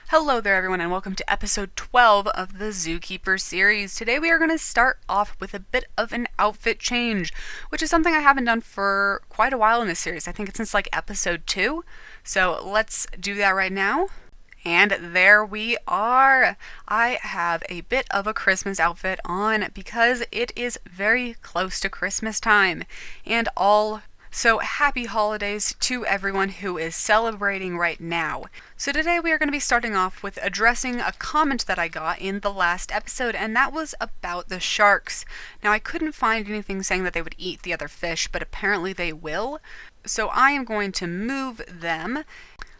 Hello there everyone and welcome to episode 12 of the ZooKeeper series. Today we are going to start off with a bit of an outfit change, which is something I haven't done for quite a while in this series. I think it's since like episode 2. So let's do that right now. And there we are. I have a bit of a Christmas outfit on because it is very close to Christmas time. So happy holidays to everyone who is celebrating right now. So today we are going to be starting off with addressing a comment that I got in the last episode, and that was about the sharks. Now I couldn't find anything saying that they would eat the other fish, but apparently they will. So I am going to move them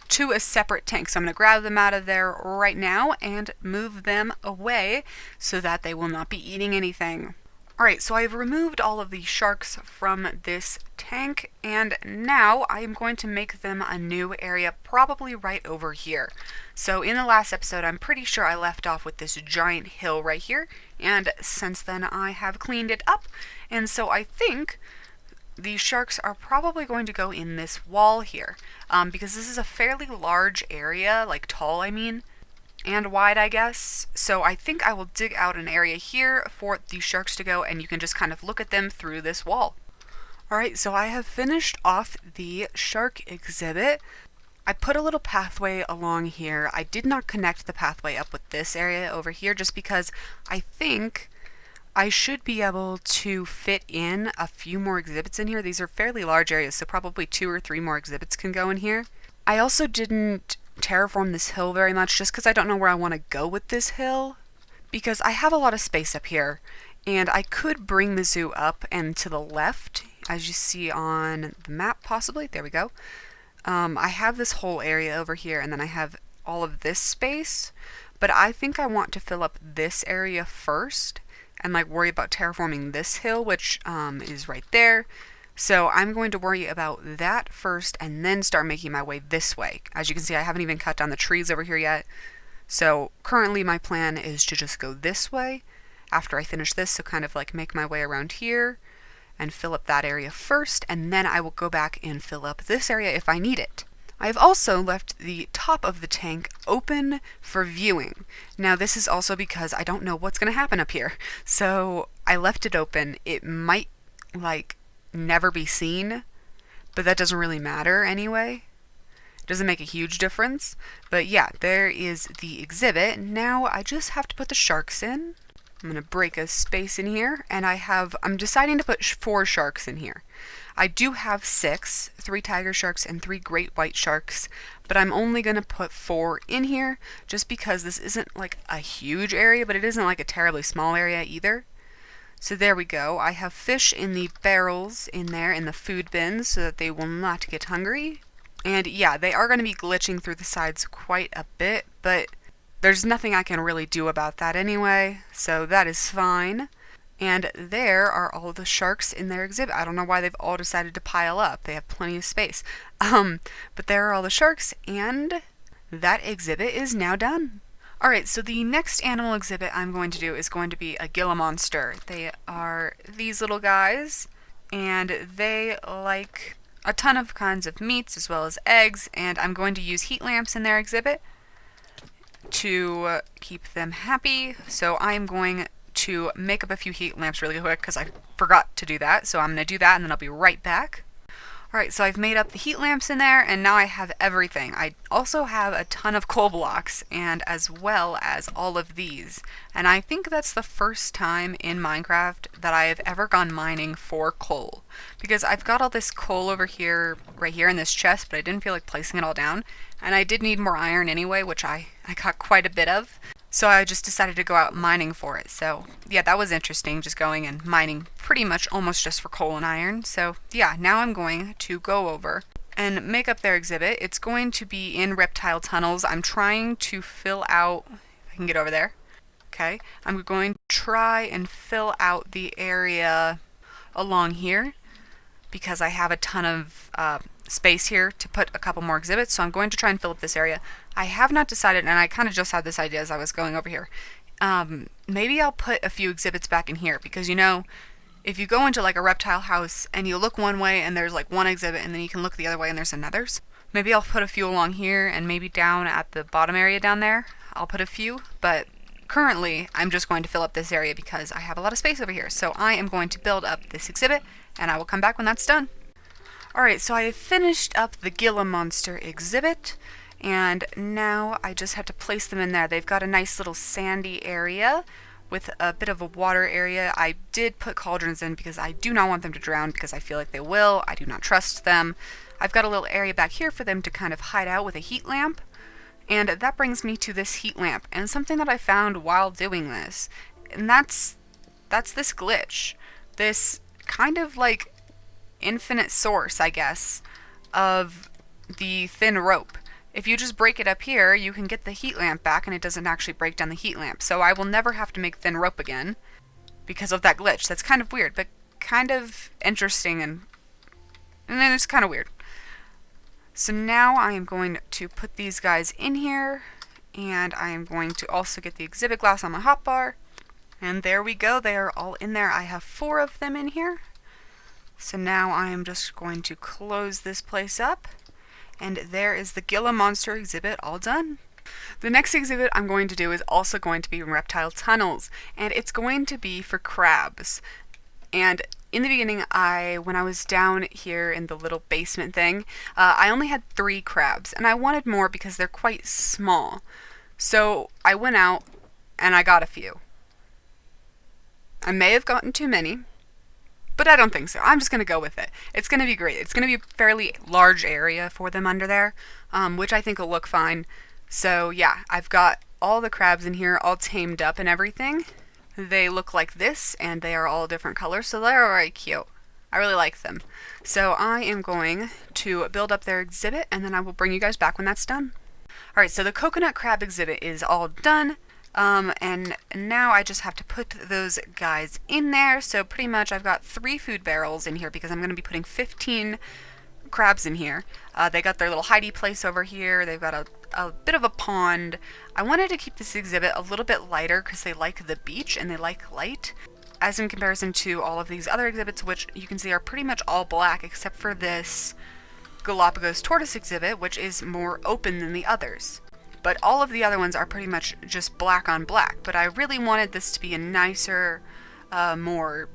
to a separate tank. So I'm going to grab them out of there right now and move them away so that they will not be eating anything. Alright, so I've removed all of the sharks from this tank, and now I am going to make them a new area, probably right over here. So in the last episode, I'm pretty sure I left off with this giant hill right here, and since then I have cleaned it up, and so I think the sharks are probably going to go in this wall here, because this is a fairly large area, like tall I mean, and wide, I guess. So I think I will dig out an area here for the sharks to go, and you can just kind of look at them through this wall. Alright, so I have finished off the shark exhibit. I put a little pathway along here. I did not connect the pathway up with this area over here just because I think I should be able to fit in a few more exhibits in here. These are fairly large areas, so probably 2 or 3 more exhibits can go in here. I also didn't terraform this hill very much just because I don't know where I want to go with this hill, because I have a lot of space up here and I could bring the zoo up and to the left, as you see on the map possibly. There we go. I have this whole area over here, and then I have all of this space, but I think I want to fill up this area first and like worry about terraforming this hill, which is right there. So I'm going to worry about that first and then start making my way this way. As you can see, I haven't even cut down the trees over here yet. So currently my plan is to just go this way after I finish this, so kind of like make my way around here and fill up that area first, and then I will go back and fill up this area if I need it. I've also left the top of the tank open for viewing. Now this is also because I don't know what's going to happen up here. So I left it open. It might never be seen, but that doesn't really matter anyway. It doesn't make a huge difference. But yeah, there is the exhibit. Now I just have to put the sharks in. I'm going to break a space in here, and I'm deciding to put 4 sharks in here. I do have 6, 3 tiger sharks and 3 great white sharks, but I'm only going to put 4 in here just because this isn't like a huge area, but it isn't like a terribly small area either. So there we go. I have fish in the barrels in there in the food bins so that they will not get hungry. And yeah, they are going to be glitching through the sides quite a bit, but there's nothing I can really do about that anyway, so that is fine. And there are all the sharks in their exhibit. I don't know why they've all decided to pile up. They have plenty of space. But there are all the sharks, and that exhibit is now done. Alright, so the next animal exhibit I'm going to do is going to be a Gila monster. They are these little guys, and they like a ton of kinds of meats as well as eggs, and I'm going to use heat lamps in their exhibit to keep them happy. So I'm going to make up a few heat lamps really quick because I forgot to do that. So I'm going to do that and then I'll be right back. Alright, so I've made up the heat lamps in there, and now I have everything. I also have a ton of coal blocks, and as well as all of these. And I think that's the first time in Minecraft that I have ever gone mining for coal. Because I've got all this coal over here, right here in this chest, but I didn't feel like placing it all down. And I did need more iron anyway, which I got quite a bit of. So I just decided to go out mining for it. So yeah, that was interesting, just going and mining pretty much almost just for coal and iron. So yeah, now I'm going to go over and make up their exhibit. It's going to be in reptile tunnels. I'm trying to fill out, if I can get over there. Okay, I'm going to try and fill out the area along here because I have a ton of space here to put a couple more exhibits, so I'm going to try and fill up this area. I have not decided, and I kind of just had this idea as I was going over here. Maybe I'll put a few exhibits back in here, because you know, if you go into like a reptile house and you look one way and there's like one exhibit, and then you can look the other way and there's another. Maybe I'll put a few along here, and maybe down at the bottom area down there, I'll put a few, but currently I'm just going to fill up this area because I have a lot of space over here. So I am going to build up this exhibit, and I will come back when that's done. Alright, so I have finished up the Gila monster exhibit, and now I just have to place them in there. They've got a nice little sandy area with a bit of a water area. I did put cauldrons in because I do not want them to drown, because I feel like they will. I do not trust them. I've got a little area back here for them to kind of hide out with a heat lamp, and that brings me to this heat lamp, and something that I found while doing this, and that's this glitch. This kind of like infinite source, I guess, of the thin rope. If you just break it up here, you can get the heat lamp back, and it doesn't actually break down the heat lamp. So I will never have to make thin rope again because of that glitch. That's kind of weird, but kind of interesting, and then it's kind of weird. So now I am going to put these guys in here, and I am going to also get the exhibit glass on my hotbar. And there we go, they are all in there. I have 4 of them in here. So now I am just going to close this place up, and there is the Gila monster exhibit all done. The next exhibit I'm going to do is also going to be reptile tunnels, and it's going to be for crabs. And in the beginning, when I was down here in the little basement thing, I only had 3 crabs, and I wanted more because they're quite small. So I went out and I got a few. I may have gotten too many, but I don't think so. I'm just going to go with it. It's going to be great. It's going to be a fairly large area for them under there, which I think will look fine. So yeah, I've got all the crabs in here all tamed up and everything. They look like this, and they are all different colors, so they're very cute. I really like them. So I am going to build up their exhibit, and then I will bring you guys back when that's done. Alright, so the coconut crab exhibit is all done, and now I just have to put those guys in there. So pretty much I've got 3 food barrels in here because I'm going to be putting 15 crabs in here. They got their little hidey place over here. They've got a bit of a pond. I wanted to keep this exhibit a little bit lighter because they like the beach and they like light, as in comparison to all of these other exhibits, which you can see are pretty much all black except for this Galapagos tortoise exhibit, which is more open than the others. But all of the other ones are pretty much just black on black. But I really wanted this to be a nicer, more,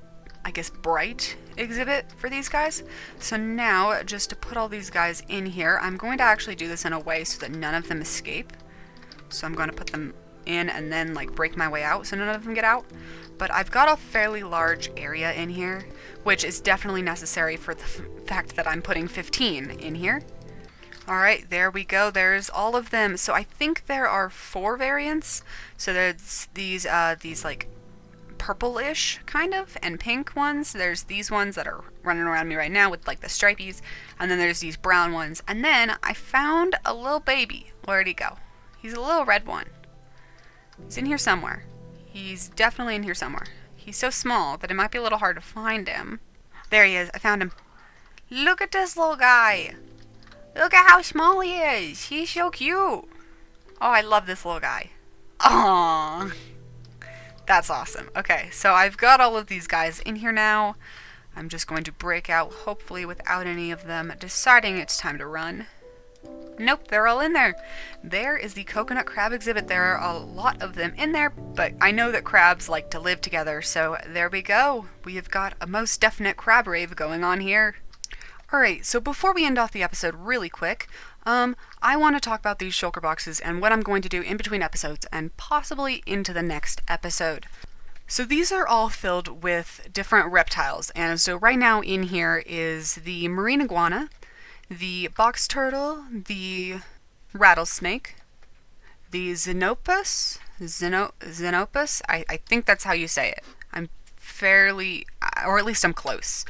I guess, bright exhibit for these guys. So now, just to put all these guys in here, I'm going to actually do this in a way so that none of them escape. So I'm going to put them in and then like break my way out so none of them get out. But I've got a fairly large area in here, which is definitely necessary for the fact that I'm putting 15 in here. Alright, there we go. There's all of them. So I think there are 4 variants. So there's these like purple-ish kind of and pink ones. There's these ones that are running around me right now with like the stripies, and then there's these brown ones, and then I found a little baby. Where'd he go? He's a little red one. He's in here somewhere. He's definitely in here somewhere. He's so small that it might be a little hard to find him. There he is. I found him. Look at this little guy. Look at how small he is. He's so cute. Oh, I love this little guy. Aww. That's awesome. Okay, so I've got all of these guys in here now. I'm just going to break out, hopefully without any of them deciding it's time to run. Nope, they're all in there. There is the coconut crab exhibit. There are a lot of them in there, but I know that crabs like to live together, so there we go. We have got a most definite crab rave going on here. Alright, so before we end off the episode really quick, I want to talk about these shulker boxes and what I'm going to do in between episodes and possibly into the next episode. So these are all filled with different reptiles, and so right now in here is the marine iguana, the box turtle, the rattlesnake, the xenopus, I think that's how you say it. I'm fairly, or at least I'm close.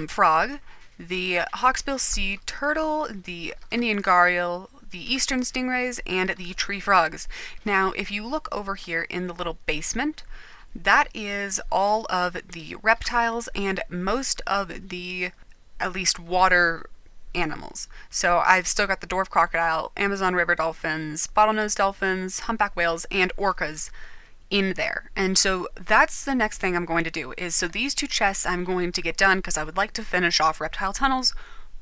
Frog, the hawksbill sea turtle, the Indian gharial, the eastern stingrays, and the tree frogs. Now, if you look over here in the little basement, that is all of the reptiles and most of the, at least, water animals. So I've still got the dwarf crocodile, Amazon river dolphins, bottlenose dolphins, humpback whales, and orcas in there. And so that's the next thing I'm going to do is, so these 2 chests I'm going to get done because I would like to finish off reptile tunnels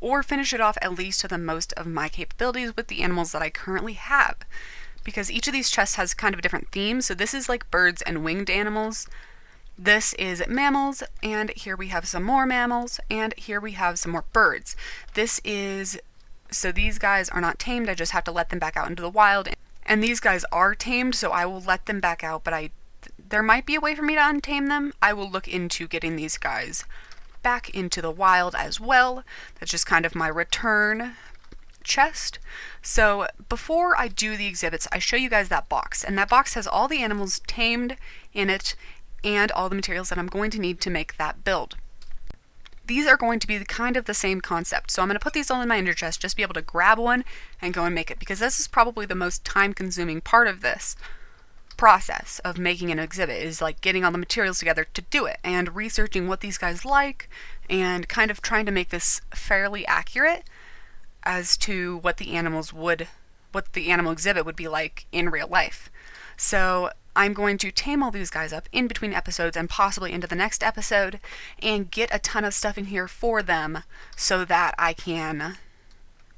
or finish it off at least to the most of my capabilities with the animals that I currently have. Because each of these chests has kind of a different theme. So this is like birds and winged animals. This is mammals, and here we have some more mammals, and here we have some more birds. So these guys are not tamed, I just have to let them back out into the wild. And these guys are tamed, so I will let them back out, but there might be a way for me to untame them. I will look into getting these guys back into the wild as well. That's just kind of my return chest. So before I do the exhibits, I show you guys that box, and that box has all the animals tamed in it and all the materials that I'm going to need to make that build. These are going to be kind of the same concept, so I'm going to put these all in my ender chest, just be able to grab one and go and make it, because this is probably the most time-consuming part of this process of making an exhibit, is like getting all the materials together to do it, and researching what these guys like, and kind of trying to make this fairly accurate as to what the animal exhibit would be like in real life. So I'm going to tame all these guys up in between episodes and possibly into the next episode and get a ton of stuff in here for them so that I can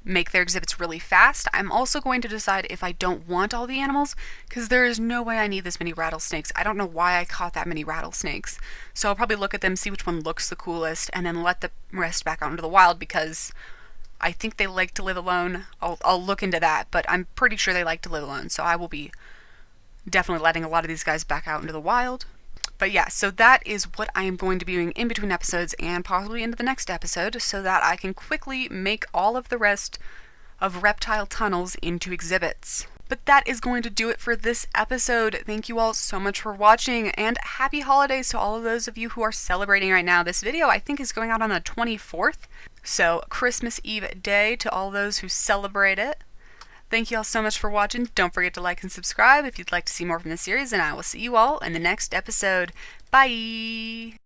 make their exhibits really fast. I'm also going to decide if I don't want all the animals, because there is no way I need this many rattlesnakes. I don't know why I caught that many rattlesnakes. So I'll probably look at them, see which one looks the coolest, and then let the rest back out into the wild, because I think they like to live alone. I'll look into that, but I'm pretty sure they like to live alone, so I will be definitely letting a lot of these guys back out into the wild. But yeah, so that is what I am going to be doing in between episodes and possibly into the next episode, so that I can quickly make all of the rest of reptile tunnels into exhibits. But that is going to do it for this episode. Thank you all so much for watching, and happy holidays to all of those of you who are celebrating right now. This video, I think, is going out on the 24th, so Christmas Eve day to all those who celebrate it. Thank you all so much for watching. Don't forget to like and subscribe if you'd like to see more from this series, and I will see you all in the next episode. Bye!